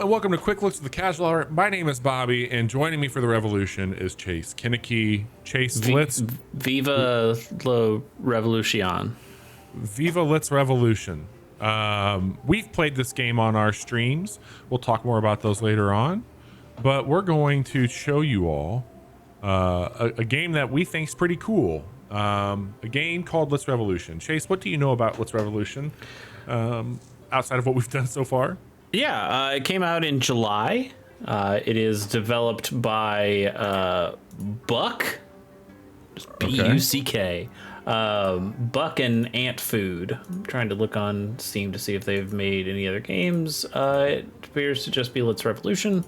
and welcome to Quick Looks at the Casual Hour. My name is Bobby, and joining me for the revolution is Chase Kinnicky. Chase, Viva la Revolution. Viva Let's Revolution. We've played this game on our streams. We'll talk more about those later on. But we're going to show you all a game that we think is pretty cool. A game called Let's Revolution. Chase, what do you know about Let's Revolution outside of what we've done so far? Yeah, it came out in July. It is developed by Buck, B-U-C-K, Buck and Antfood. I'm trying to look on Steam to see if they've made any other games. It appears to just be Let's Revolution.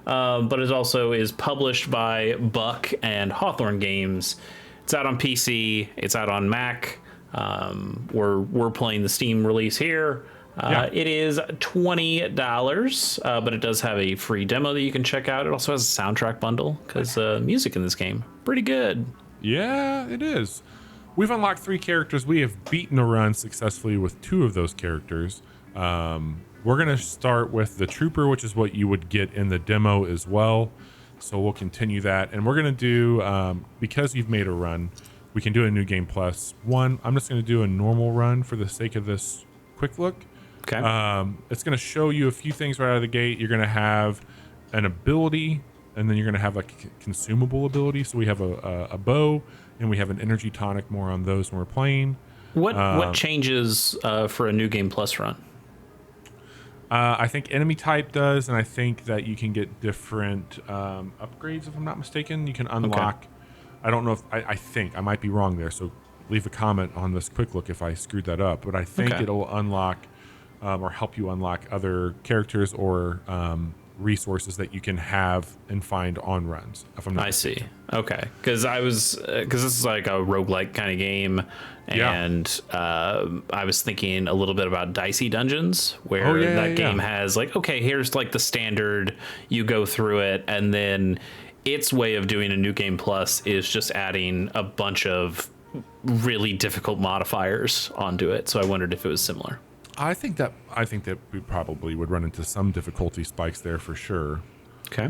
But it also is published by Buck and Hawthorn Games. It's out on PC. It's out on Mac. We're playing the Steam release here. It is $20, but it does have a free demo that you can check out. It also has a soundtrack bundle because music in this game pretty good. Yeah, it is. We've unlocked 3 characters. We have beaten a run successfully with 2 of those characters. We're going to start with the Trooper, which is what you would get in the demo as well. So we'll continue that. And we're going to do, because you've made a run, we can do a new game plus 1. I'm just going to do a normal run for the sake of this quick look. Okay. It's going to show you a few things right out of the gate. You're going to have an ability, and then you're going to have like a consumable ability. So we have a bow, and we have an energy tonic. More on those when we're playing. What changes for a new game plus run? I think enemy type does, and I think that you can get different upgrades, if I'm not mistaken. You can unlock. Okay. I don't know if I think I might be wrong there. So leave a comment on this quick look if I screwed that up. But I think it'll unlock. Or help you unlock other characters or resources that you can have and find on runs. If I'm not mistaken. See. Okay, because this is like a roguelike kind of game, and I was thinking a little bit about Dicey Dungeons, where that game has like, okay, here's like the standard, you go through it, and then its way of doing a new game plus is just adding a bunch of really difficult modifiers onto it. So I wondered if it was similar. I think that we probably would run into some difficulty spikes there for sure. Okay.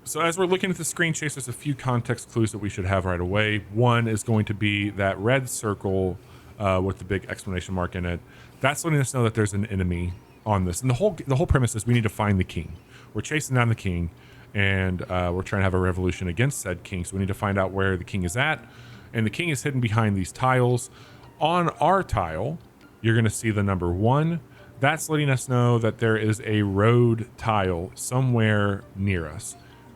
So as we're looking at the screen, Chase, there's a few context clues that we should have right away. One is going to be that red circle with the big exclamation mark in it. That's letting us know that there's an enemy on this. And the whole premise is we need to find the king. We're chasing down the king, and we're trying to have a revolution against said king. So we need to find out where the king is at. And the king is hidden behind these tiles. On our tile, you're going to see the number 1. That's letting us know that there is a road tile somewhere near us.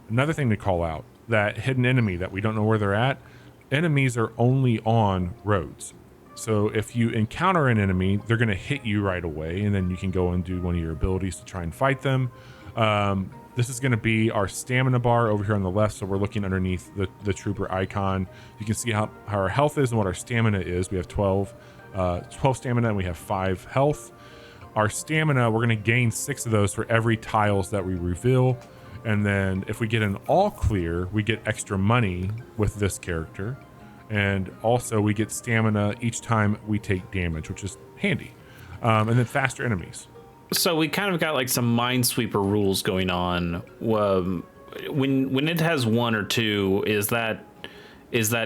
Another thing to call out, that hidden enemy that we don't know where they're at, enemies are only on roads. So if you encounter an enemy, they're going to hit you right away, and then you can go and do one of your abilities to try and fight them. This is going to be our stamina bar over here on the left, so we're looking underneath the trooper icon. You can see how our health is and what our stamina is. We have 12 stamina and we have 5 health. Our stamina, we're going to gain 6 of those for every tiles that we reveal. And then if we get an all clear, we get extra money with this character. And also we get stamina each time we take damage, which is handy. And then faster enemies. So we kind of got like some minesweeper rules going on. When it has 1 or 2, is that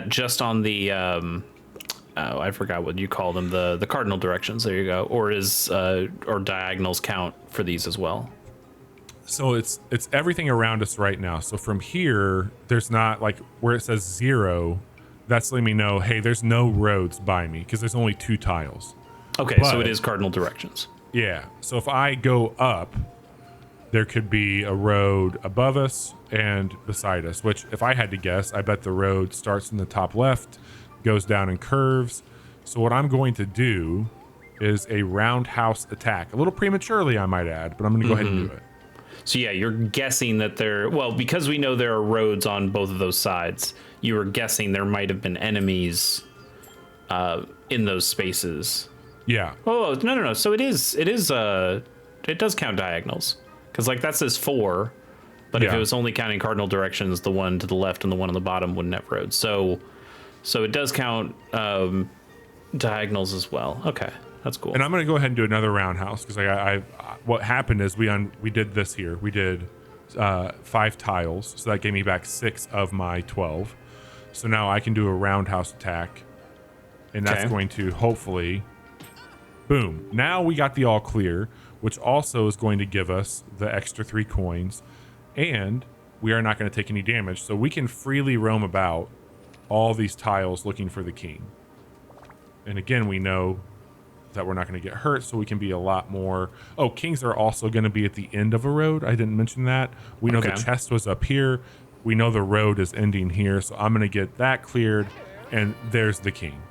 just on the I forgot what you call them, the cardinal directions. There you go. Or or diagonals count for these as well? So it's everything around us right now. So from here, there's not like where it says 0. That's letting me know, hey, there's no roads by me because there's only 2 tiles. Okay, so it is cardinal directions. Yeah. So if I go up, there could be a road above us and beside us. Which, if I had to guess, I bet the road starts in the top left, goes down and curves. So what I'm going to do is a roundhouse attack. A little prematurely, I might add, but I'm going to go ahead and do it. So yeah, you're guessing that because we know there are roads on both of those sides, you were guessing there might have been enemies in those spaces. Yeah. Oh, no. So it does count diagonals. Because like that says 4, but if it was only counting cardinal directions, the one to the left and the one on the bottom wouldn't have roads. So it does count diagonals as well. Okay. That's cool. And I'm going to go ahead and do another roundhouse because what happened is we did this here. We did 5 tiles, so that gave me back 6 of my 12. So now I can do a roundhouse attack, and that's going to hopefully, boom. Now we got the all clear, which also is going to give us the extra 3 coins, and we are not going to take any damage. So we can freely roam about all these tiles looking for the king. And again, we know that we're not going to get hurt, so we can be a lot more. Oh, kings are also going to be at the end of a road. I didn't mention that. We know the chest was up here. We know the road is ending here, so I'm going to get that cleared, and there's the king.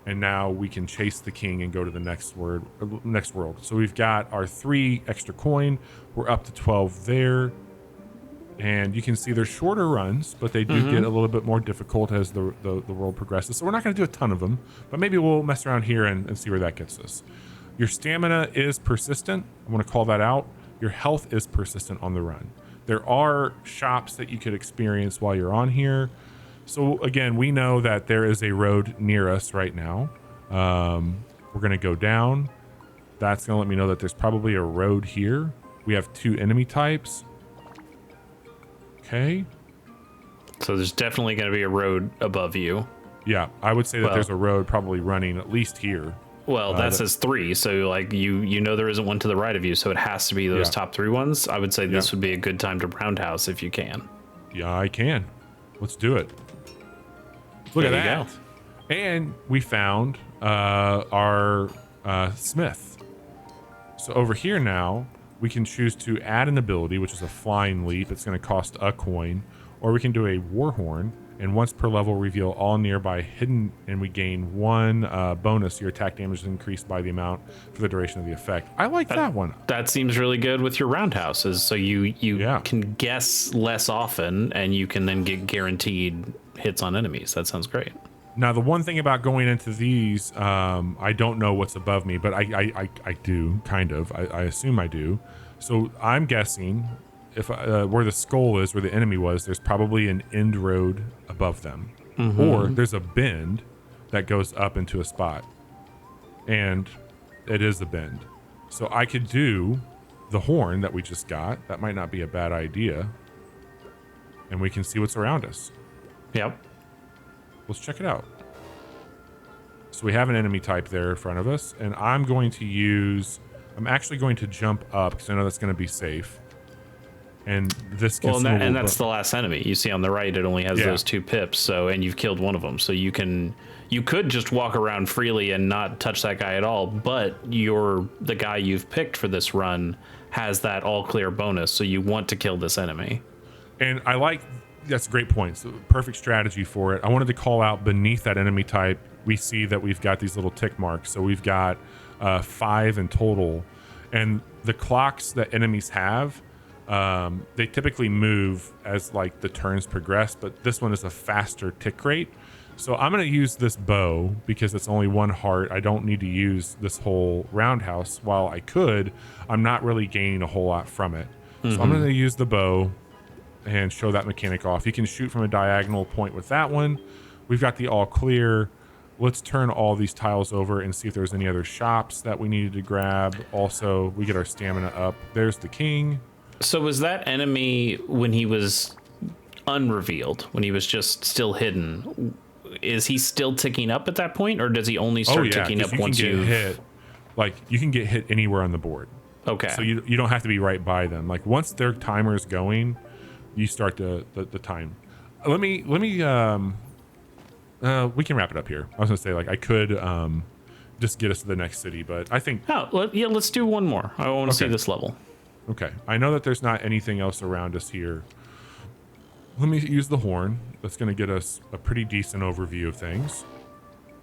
And now we can chase the king and go to the next world. So we've got our 3 extra coin. We're up to 12 there. And you can see they're shorter runs, but they do get a little bit more difficult as the world progresses. So we're not going to do a ton of them, but maybe we'll mess around here and see where that gets us. Your stamina is persistent. I want to call that out. Your health is persistent on the run. There are shops that you could experience while you're on here. So again, we know that there is a road near us right now. We're going to go down. That's going to let me know that there's probably a road here. We have 2 enemy types. Okay. So there's definitely going to be a road above you. Yeah, I would say that there's a road probably running at least here. Well, that says 3, so like you know there isn't one to the right of you, so it has to be those top 3 ones. I would say this would be a good time to roundhouse if you can. Yeah, I can. Let's do it. Look at that. Go. And we found our smith. So over here now, we can choose to add an ability, which is a flying leap. It's going to cost a coin. Or we can do a war horn, and once per level reveal all nearby hidden, and we gain 1 bonus. Your attack damage is increased by the amount for the duration of the effect. I like that one. That seems really good with your roundhouses. So you can guess less often, and you can then get guaranteed hits on enemies. That sounds great. Now, the one thing about going into these, I don't know what's above me, but I do, kind of. I assume I do. So I'm guessing if where the skull is, where the enemy was, there's probably an end road above them. Or there's a bend that goes up into a spot. And it is a bend. So I could do the horn that we just got. That might not be a bad idea. And we can see what's around us. Yep. Let's check it out. So we have an enemy type there in front of us, and I'm actually going to jump up because I know that's going to be safe. And this gets and that's the last enemy. You see on the right, it only has those 2 pips. And you've killed one of them. So you could just walk around freely and not touch that guy at all. But the guy you've picked for this run has that all clear bonus. So you want to kill this enemy. And that's a great point. So perfect strategy for it. I wanted to call out beneath that enemy type, we see that we've got these little tick marks. So we've got 5 in total. And the clocks that enemies have, they typically move as like the turns progress, but this one is a faster tick rate. So I'm going to use this bow because it's only 1 heart. I don't need to use this whole roundhouse. While I could, I'm not really gaining a whole lot from it. So I'm going to use the bow and show that mechanic off. You can shoot from a diagonal point with that one. We've got the all clear. Let's turn all these tiles over and see if there's any other shops that we needed to grab. Also, we get our stamina up. There's the king. So was that enemy when he was unrevealed, when he was just still hidden? Is he still ticking up at that point, or does he only start ticking up once you hit? Like you can get hit anywhere on the board. Okay. So you don't have to be right by them. Like once their timer is going, you start the time. Let me we can wrap it up here. I was gonna say like I could just get us to the next city, but I think let's do one more. I want to see this level. Okay. I know that there's not anything else around us here. Let me use the horn. That's gonna get us a pretty decent overview of things.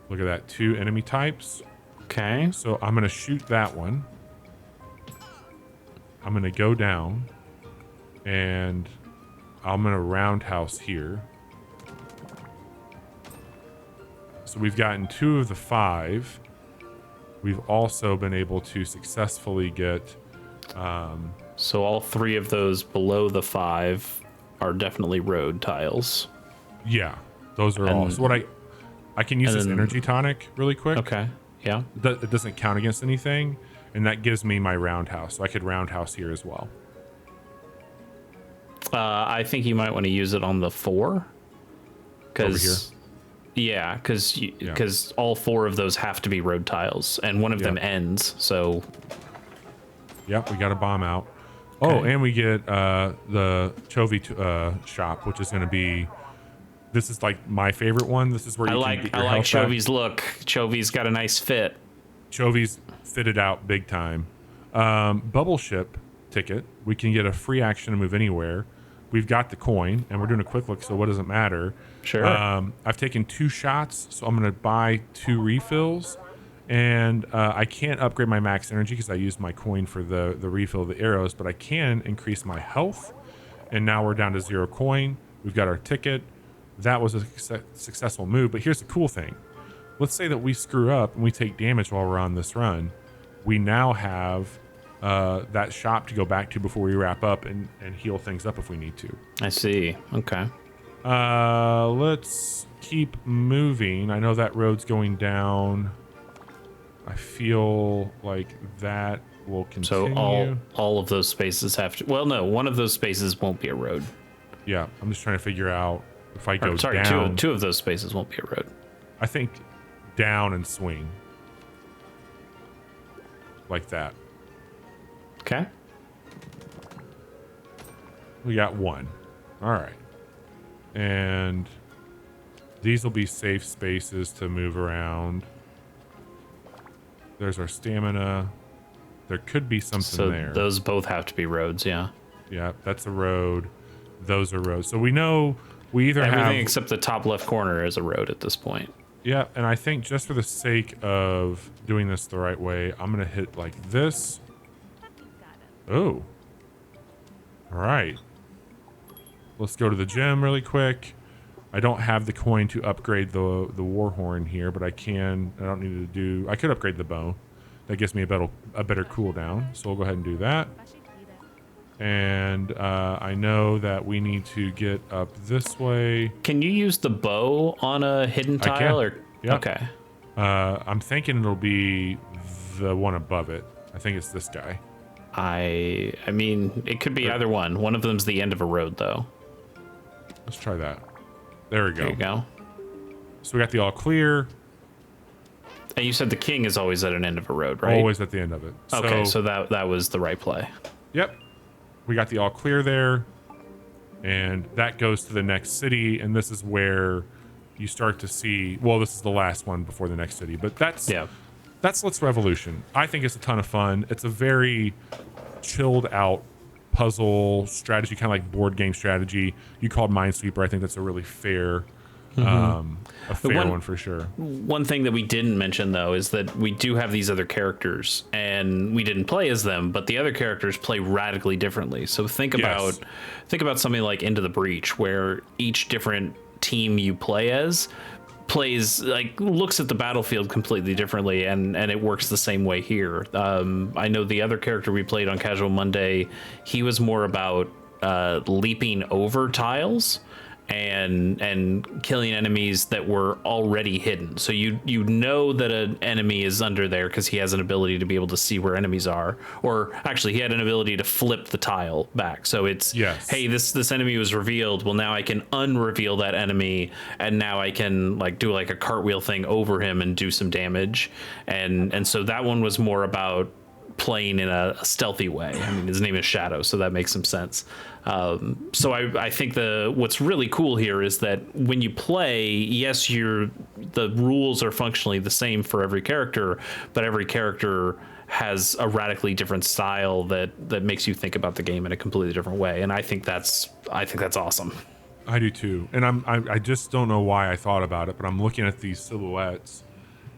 Look at that, 2 enemy types. Okay. So I'm gonna shoot that one. I'm gonna go down and I'm gonna roundhouse here. So we've gotten 2 of the 5. We've also been able to successfully get so all 3 of those below the 5 are definitely road tiles. Yeah, those are all. So what I can use this energy tonic really quick. Okay. Yeah. It doesn't count against anything, and that gives me my roundhouse. So I could roundhouse here as well. I think you might want to use it on the 4. Over here. Yeah, because all 4 of those have to be road tiles, and one of them ends. So. Yep, we got a bomb out. Okay. Oh, and we get the Chovy shop, which is going to be. This is like my favorite one. This is where you can get your health back. Chovy's look. Chovy's got a nice fit. Chovy's fitted out big time. Bubble ship ticket. We can get a free action to move anywhere. We've got the coin, and we're doing a quick look, so what does it matter? Sure. I've taken 2 shots, so I'm going to buy 2 refills. And I can't upgrade my max energy because I used my coin for the refill of the arrows, but I can increase my health. And now we're down to 0 coin. We've got our ticket. That was a successful move. But here's the cool thing. Let's say that we screw up and we take damage while we're on this run. We now have that shop to go back to before we wrap up and heal things up if we need to. I see. Okay. Let's keep moving. I know that road's going down. I feel like that will continue. So all of those spaces have to. Well, no, one of those spaces won't be a road. Yeah, I'm just trying to figure out if I go down. Two of those spaces won't be a road. I think down and swing like that. Okay. We got 1. All right, and these will be safe spaces to move around. There's our stamina. There could be something there. So those both have to be roads, yeah. Yeah, that's a road. Those are roads. So we know we either have... Everything except the top left corner is a road at this point. Yeah, and I think just for the sake of doing this the right way, I'm going to hit like this. Oh. All right. Let's go to the gym really quick. I don't have the coin to upgrade the Warhorn here, but I can. I don't need to do. I could upgrade the bow. That gives me a better cooldown. So we'll go ahead and do that. And I know that we need to get up this way. Can you use the bow on a hidden tile? Or yep. Okay. I'm thinking it'll be the one above it. I think it's this guy. I mean, it could be either one. One of them's the end of a road, though. Let's try that. There we go. There you go. So we got the all clear. And you said the king is always at an end of a road, right? Always at the end of it. Okay, so that was the right play. Yep. We got the all clear there. And that goes to the next city. And this is where you start to see... Well, this is the last one before the next city. But that's Let's Revolution. I think it's a ton of fun. It's a very chilled out puzzle strategy, kind of like board game strategy. You called Minesweeper. I think that's a really fair... one for sure. One thing that we didn't mention, though, is that we do have these other characters, and we didn't play as them, but the other characters play radically differently. So think about something like Into the Breach, where each different team you play as looks at the battlefield completely differently, and it works the same way here. I know the other character we played on Casual Monday, he was more about leaping over tiles and killing enemies that were already hidden. So you know that an enemy is under there because he has an ability to be able to see where enemies are, or actually he had an ability to flip the tile back. So it's hey, this enemy was revealed. Well, now I can unreveal that enemy, and now I can do a cartwheel thing over him and do some damage. And so that one was more about playing in a stealthy way. I mean, his name is Shadow, so that makes some sense. So I think what's really cool here is that when you play, yes, the rules are functionally the same for every character, but every character has a radically different style that makes you think about the game in a completely different way. And I think that's awesome. I do too. And I just don't know why I thought about it, but I'm looking at these silhouettes,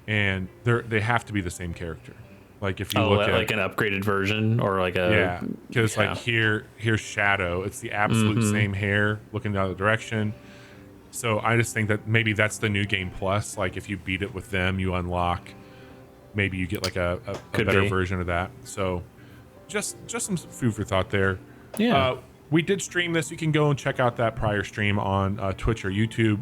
and they have to be the same character. Like if you look at an upgraded version, or because here's Shadow. It's the absolute same hair looking the other direction. So I just think that maybe that's the new game plus. Like if you beat it with them, you unlock. Maybe you get a better version of that. So just some food for thought there. Yeah. We did stream this. You can go and check out that prior stream on Twitch or YouTube.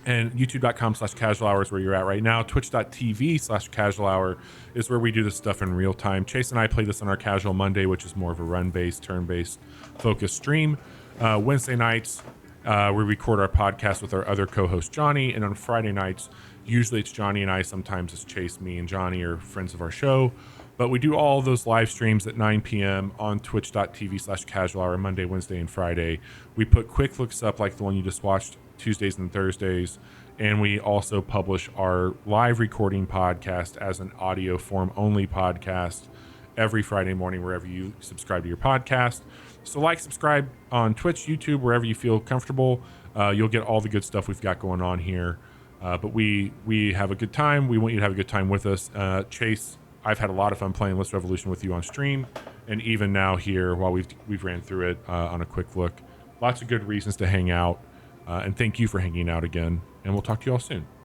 And youtube.com/casual hour is where you're at right now. Twitch.tv/casual hour is where we do this stuff in real time. Chase and I play this on our Casual Monday, which is more of a run-based, turn-based focused stream. Wednesday nights, we record our podcast with our other co-host Johnny. And on Friday nights, usually it's Johnny and I. Sometimes it's Chase, me, and Johnny are friends of our show. But we do all those live streams at 9 p.m. on twitch.tv/casual hour, Monday, Wednesday, and Friday. We put quick looks up like the one you just watched Tuesdays and Thursdays. And we also publish our live recording podcast as an audio form only podcast every Friday morning, wherever you subscribe to your podcast. So subscribe on Twitch, YouTube, wherever you feel comfortable. You'll get all the good stuff we've got going on here. But we have a good time. We want you to have a good time with us. Chase, I've had a lot of fun playing List Revolution with you on stream, and even now here while we've ran through it on a quick look. Lots of good reasons to hang out, and thank you for hanging out again. And we'll talk to you all soon.